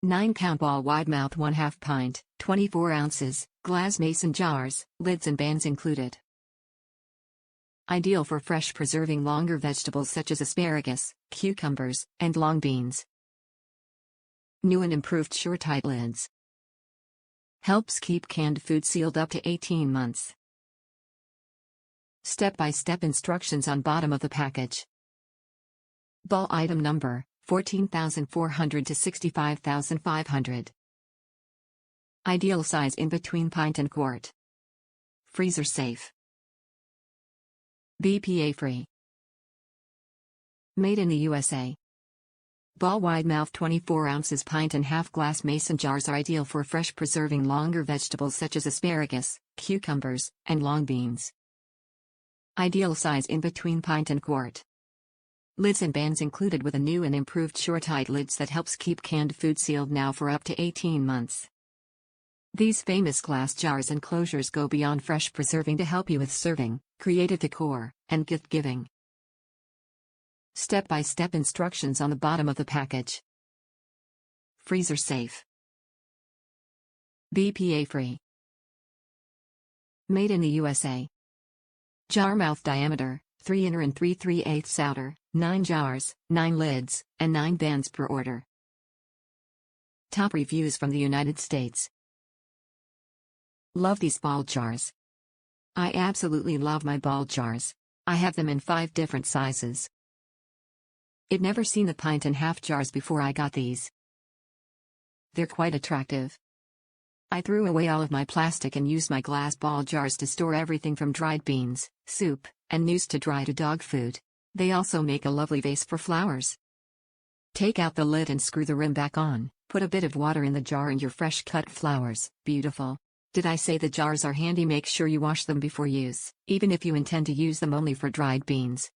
9-count ball wide mouth 1/2 pint, 24 ounces, glass mason jars, lids and bands included. Ideal for fresh preserving longer vegetables such as asparagus, cucumbers, and long beans. New and improved sure-tight lids. Helps keep canned food sealed up to 18 months. Step-by-step instructions on bottom of the package. Ball item number, 14,400 to 65,500. Ideal size in between pint and quart. Freezer safe. BPA-Free. Made in the USA. Ball wide mouth 24 ounces pint and half glass mason jars are ideal for fresh preserving longer vegetables such as asparagus, cucumbers, and long beans. Ideal size in between pint and quart. Lids and bands included with a new and improved sure-tight lids that helps keep canned food sealed now for up to 18 months. These famous glass jars and closures go beyond fresh preserving to help you with serving, creative decor, and gift-giving. Step-by-step instructions on the bottom of the package. Freezer safe. BPA-free. Made in the USA. Jar mouth diameter, 3 inner and 3/3/8 outer, 9 jars, 9 lids, and 9 bands per order. Top reviews from the United States. Love these ball jars. I absolutely love my ball jars. I have them in 5 different sizes. I'd never seen the pint and half jars before I got these. They're quite attractive. I threw away all of my plastic and used my glass ball jars to store everything from dried beans, soup, and news to dry to dog food. They also make a lovely vase for flowers. Take out the lid and screw the rim back on, put a bit of water in the jar and your fresh cut flowers. Beautiful. Did I say the jars are handy? Make sure you wash them before use, even if you intend to use them only for dried beans.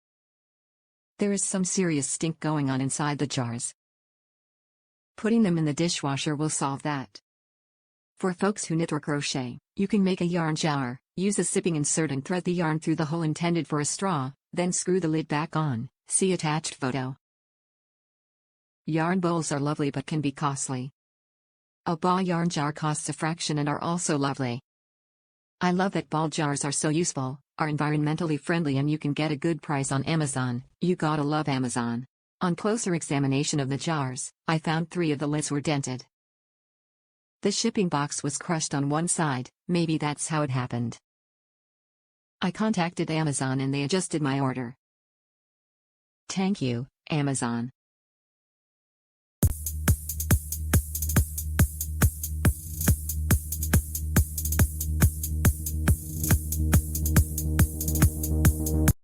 There is some serious stink going on inside the jars. Putting them in the dishwasher will solve that. For folks who knit or crochet, you can make a yarn jar, use a sipping insert and thread the yarn through the hole intended for a straw, then screw the lid back on. See attached photo. Yarn bowls are lovely but can be costly. A ball yarn jar costs a fraction and are also lovely. I love that ball jars are so useful, are environmentally friendly, and you can get a good price on Amazon. You gotta love Amazon. On closer examination of the jars, I found 3 of the lids were dented. The shipping box was crushed on one side. Maybe that's how it happened. I contacted Amazon and they adjusted my order. Thank you, Amazon.